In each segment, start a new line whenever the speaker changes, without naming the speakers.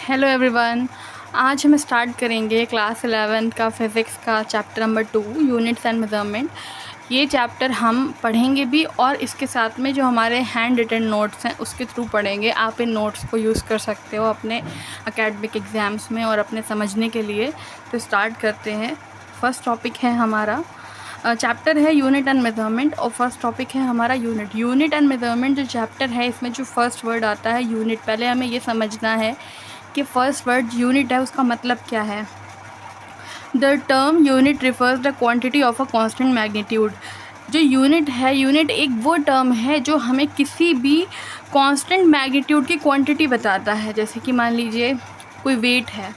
Hello everyone. आज हम start करेंगे क्लास 11 का फिज़िक्स का chapter number 2 units and measurement. ये चैप्टर हम पढ़ेंगे भी और इसके साथ में जो हमारे हैंड रिटन नोट्स हैं उसके थ्रू पढ़ेंगे। आप इन नोट्स को यूज़ कर सकते हो अपने एकेडमिक एग्ज़ाम्स में और अपने समझने के लिए। तो स्टार्ट करते हैं। फर्स्ट टॉपिक है हमारा चैप्टर है यूनिट एंड मेजरमेंट और फर्स्ट टॉपिक है हमारा यूनिट एंड मेजरमेंट। जो चैप्टर है इसमें जो फर्स्ट वर्ड आता है यूनिट, पहले हमें ये समझना है कि फर्स्ट वर्ड यूनिट है उसका मतलब क्या है। The term unit refers the quantity of a constant magnitude. जो यूनिट है, यूनिट एक वो टर्म है जो हमें किसी भी कांस्टेंट मैग्नीट्यूड की क्वांटिटी बताता है। जैसे कि मान लीजिए कोई वेट है,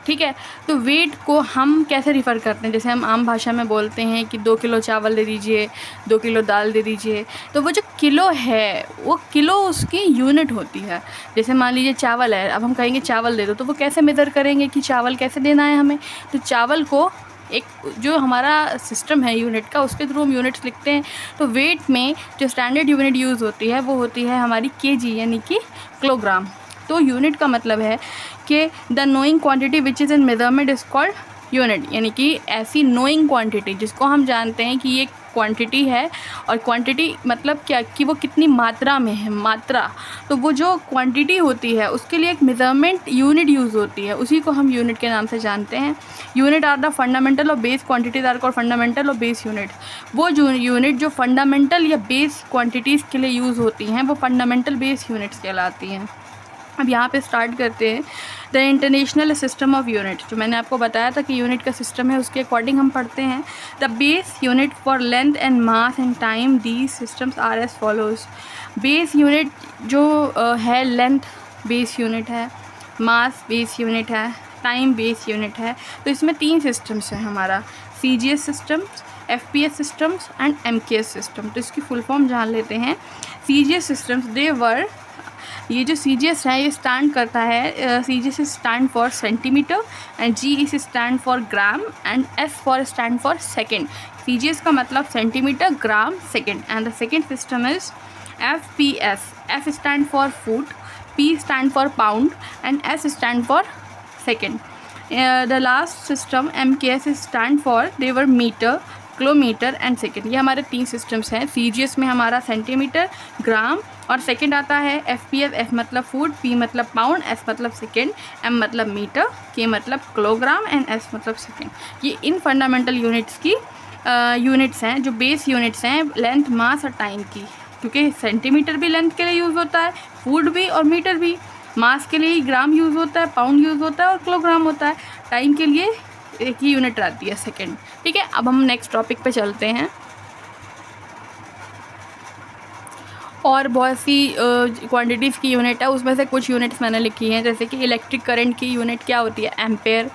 ठीक है, तो वेट को हम कैसे रिफ़र करते हैं। जैसे हम आम भाषा में बोलते हैं कि 2 किलो चावल दे दीजिए, 2 किलो दाल दे दीजिए, तो वो जो किलो है वो किलो उसकी यूनिट होती है। जैसे मान लीजिए चावल है, अब हम कहेंगे चावल दे दो, तो वो कैसे मेज़र करेंगे कि चावल कैसे देना है हमें। तो चावल को एक जो हमारा सिस्टम है यूनिट का, उसके थ्रू हम यूनिट्स लिखते हैं। तो वेट में जो स्टैंडर्ड यूनिट यूज़ होती है वो होती है हमारी केजी यानी कि किलोग्राम। तो यूनिट का मतलब है कि the knowing quantity which is in measurement is called unit, यानी कि ऐसी नोइंग क्वांटिटी जिसको हम जानते हैं कि ये क्वांटिटी है। और क्वांटिटी मतलब क्या कि वो कितनी मात्रा में है, मात्रा। तो वो जो क्वांटिटी होती है उसके लिए एक मेजरमेंट यूनिट यूज़ होती है, उसी को हम यूनिट के नाम से जानते हैं। यूनिट आर द फंडामेंटल और base quantities are called fundamental और बेस यूनिट। वो जो यूनिट जो फंडामेंटल या बेस क्वांटिटीज़ के लिए यूज़ होती हैं वो फंडामेंटल बेस यूनिट्स कहलाती हैं। अब यहाँ पे स्टार्ट करते हैं the international system of unit. जो मैंने आपको बताया था कि यूनिट का सिस्टम है उसके अकॉर्डिंग हम पढ़ते हैं। The base unit for length and mass and time these systems are as follows. Base unit जो है, लेंथ बेस यूनिट है, मास बेस यूनिट है, टाइम बेस यूनिट है। तो इसमें 3 सिस्टम्स हैं हमारा, CGS systems, FPS systems and MKS system. तो इसकी फुल फॉर्म जान लेते हैं। CGS सिस्टम्स दे वर, ये जो CGS है ये स्टैंड करता है, CGS stand for centimetre and G is stand for gram and S for stand for second. CGS का मतलब centimetre, gram, second. And the second system is FPS। F stand for foot, P stand for pound and S stand for second. The last system MKS stand for their metre, kilometre and second. ये हमारे 3 systems हैं। CGS में हमारा centimetre, ग्राम और second आता है FPS। F मतलब foot, P मतलब पाउंड, S मतलब सेकेंड, M मतलब मीटर, K मतलब किलोग्राम एंड S मतलब सेकेंड। ये इन फंडामेंटल यूनिट्स की यूनिट्स हैं जो बेस यूनिट्स हैं लेंथ, मास और टाइम की। क्योंकि सेंटीमीटर भी लेंथ के लिए यूज़ होता है, फुट भी और मीटर भी। मास के लिए ग्राम यूज़ होता है, पाउंड यूज़ होता है और किलोग्राम होता है। टाइम के लिए एक ही यूनिट आती है, सेकेंड। ठीक है, अब हम नेक्स्ट टॉपिक पे चलते हैं। और बहुत सी क्वांटिटीज़ की यूनिट है, उसमें से कुछ यूनिट्स मैंने लिखी हैं। जैसे कि इलेक्ट्रिक करंट की यूनिट क्या होती है, एम्पेयर।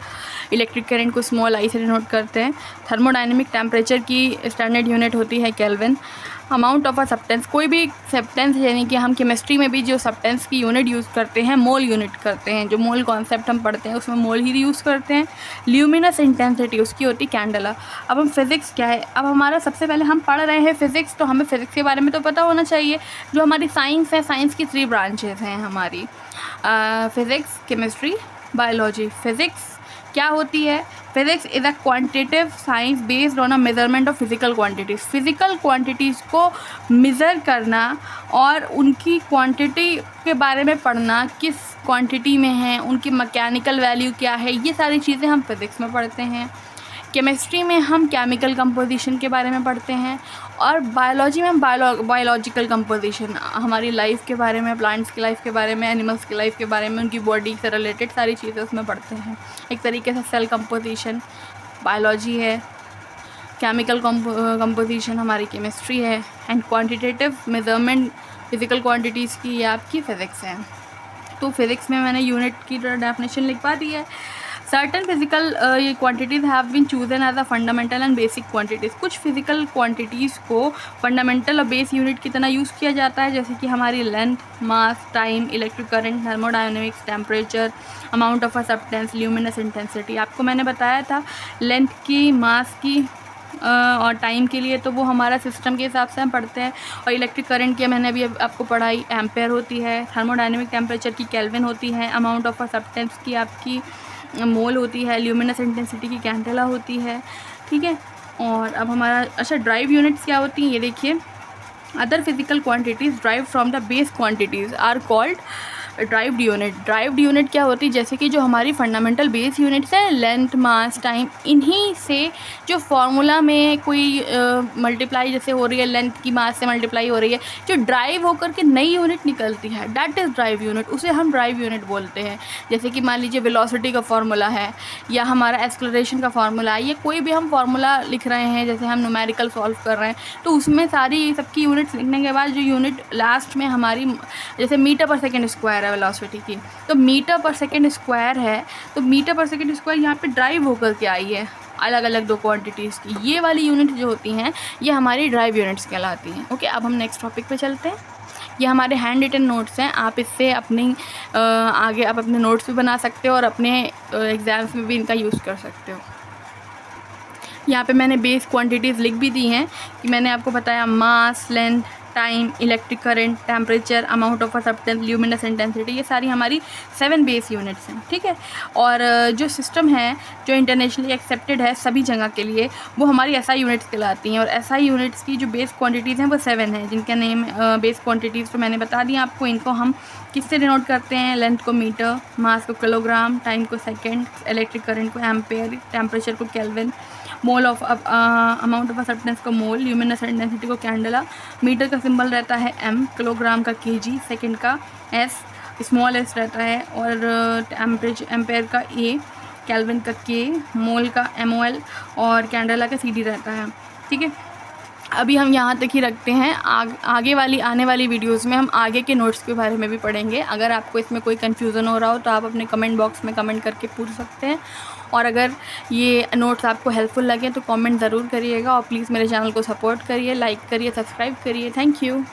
इलेक्ट्रिक करंट को स्मॉल आई से डिनोट करते हैं। थर्मोडायनेमिक टेम्परेचर की स्टैंडर्ड यूनिट होती है kelvin. Amount of a substance, कोई भी सब्सटेंस यानी कि हम केमिस्ट्री में भी जो सब्सटेंस की यूनिट यूज़ करते हैं मोल यूनिट करते हैं। जो मोल कॉन्सेप्ट हम पढ़ते हैं उसमें मोल ही यूज़ करते हैं। ल्यूमिनस इंटेंसिटी उसकी होती है कैंडला। अब हम फिज़िक्स क्या है, अब हमारा सबसे पहले हम पढ़ रहे हैं फिज़िक्स, तो हमें फ़िज़िक्स के बारे में तो पता होना चाहिए। जो हमारी साइंस है, साइंस की 3 ब्रांचेस हैं हमारी, फिज़िक्स, केमिस्ट्री, बायोलॉजी। फिज़िक्स क्या होती है, physics is a quantitative science based on a measurement of physical quantities. Physical quantities को मेज़र करना और उनकी क्वांटिटी के बारे में पढ़ना, किस क्वांटिटी में है, उनकी मैकेनिकल वैल्यू क्या है, ये सारी चीज़ें हम फिज़िक्स में पढ़ते हैं। केमिस्ट्री में हम केमिकल कंपोजिशन के बारे में पढ़ते हैं और बायोलॉजी में हम बायोलॉजिकल कंपोजिशन, हमारी लाइफ के बारे में, प्लांट्स की लाइफ के बारे में, एनिमल्स की लाइफ के बारे में, उनकी बॉडी से रिलेटेड सारी चीज़ें उसमें पढ़ते हैं। एक तरीके से सेल कंपोजिशन बायोलॉजी है, केमिकल कंपोजिशन हमारी केमिस्ट्री है and quantitative measurement physical quantities की ये आपकी फ़िज़िक्स है। तो फिज़िक्स में मैंने यूनिट की डेफिनेशन लिखवा दी है। Certain physical quantities have been chosen as a fundamental and basic quantities. कुछ फिजिकल क्वांटिटीज़ को फंडामेंटल और बेस यूनिट की तरह यूज़ किया जाता है, जैसे कि हमारी length, mass, time, electric current, thermodynamics, temperature, amount of a substance, luminous intensity. आपको मैंने बताया था लेंथ की, मास की और टाइम के लिए तो वो हमारा सिस्टम के हिसाब से हम पढ़ते हैं। और इलेक्ट्रिक करंट की मैंने अभी आपको पढ़ाई एम्पेयर होती है, थर्मोडायनेमिक टेम्परेचर की केल्विन होती है, अमाउंट ऑफ सब्सटेंस की आपकी मोल होती है, ल्यूमिनस इंटेंसिटी की कैंडेला होती है, ठीक है। और अब हमारा अच्छा ड्राइव यूनिट्स क्या होती हैं, ये देखिए। Other physical quantities derive from the base quantities are called derived unit. Derived unit क्या होती है, जैसे कि जो हमारी फंडामेंटल बेस यूनिट्स हैं, लेंथ, मास, टाइम, इन्हीं से जो फार्मूला में कोई मल्टीप्लाई जैसे हो रही है, लेंथ की मास से मल्टीप्लाई हो रही है, जो ड्राइव होकर के नई यूनिट निकलती है, दैट इज़ ड्राइव यूनिट, उसे हम ड्राइव यूनिट बोलते हैं। जैसे कि मान लीजिए वेलोसिटी का फार्मूला है, या हमारा एक्सेलरेशन का फार्मूला है, या कोई भी हम फार्मूला लिख रहे हैं, जैसे हम न्यूमेरिकल सॉल्व कर रहे हैं, तो उसमें सारी सबकी यूनिट्स लिखने के बाद जो यूनिट लास्ट में हमारी, जैसे मीटर पर सेकेंड स्क्वायर वेलोसिटी की, तो मीटर पर सेकेंड स्क्वायर है, तो मीटर पर सेकेंड स्क्वायर यहाँ पे ड्राइव होकर के आई है अलग अलग दो क्वांटिटीज़ की। ये वाली यूनिट जो होती हैं ये हमारी ड्राइव यूनिट्स कहलाती हैं। ओके, अब हम नेक्स्ट टॉपिक पे चलते हैं। ये हमारे हैंड रिटन नोट्स हैं, आप इससे अपनी आगे आप अपने नोट्स भी बना सकते हो और अपने एग्ज़ाम्स में भी इनका यूज़ कर सकते हो। यहाँ पे मैंने बेस क्वांटिटीज़ लिख भी दी हैं कि मैंने आपको बताया mass, length, time, electric current, temperature, amount of substance, luminous intensity, ये सारी हमारी 7 बेस यूनिट्स हैं, ठीक है। और जो सिस्टम है जो इंटरनेशनली एक्सेप्टेड है सभी जगह के लिए, वो हमारी एसआई यूनिट्स कहलाती हैं। और एसआई यूनिट्स की जो बेस क्वांटिटीज़ हैं वो 7 हैं, जिनका नेम बेस क्वांटिटीज़ तो मैंने बता दिया आपको। इनको हम किससे डिनोट करते हैं, लेंथ को मीटर, मास को किलोग्राम, टाइम को सेकेंड, इलेक्ट्रिक करंट को एम्पेयर, टेम्परेचर को kelvin, mole of amount of substance को मोल, ल्यूमिनस इंटेंसिटी को कैंडेला, मीटर का सिंबल रहता है m, किलोग्राम का kg, सेकंड का s, स्मॉल s रहता है, और टेम्परेचर एम्पेयर का a, केल्विन का k, मोल का mol और कैंडेला का cd रहता है, ठीक है। अभी हम यहाँ तक ही रखते हैं। आगे वाली आने वाली वीडियोस में हम आगे के नोट्स के बारे में भी पढ़ेंगे। अगर आपको इसमें कोई कन्फ्यूज़न हो रहा हो तो आप अपने कमेंट बॉक्स में कमेंट करके पूछ सकते हैं। और अगर ये नोट्स आपको हेल्पफुल लगे तो कमेंट ज़रूर करिएगा, और प्लीज़ मेरे चैनल को सपोर्ट करिए, लाइक करिए, सब्सक्राइब करिए। Thank you.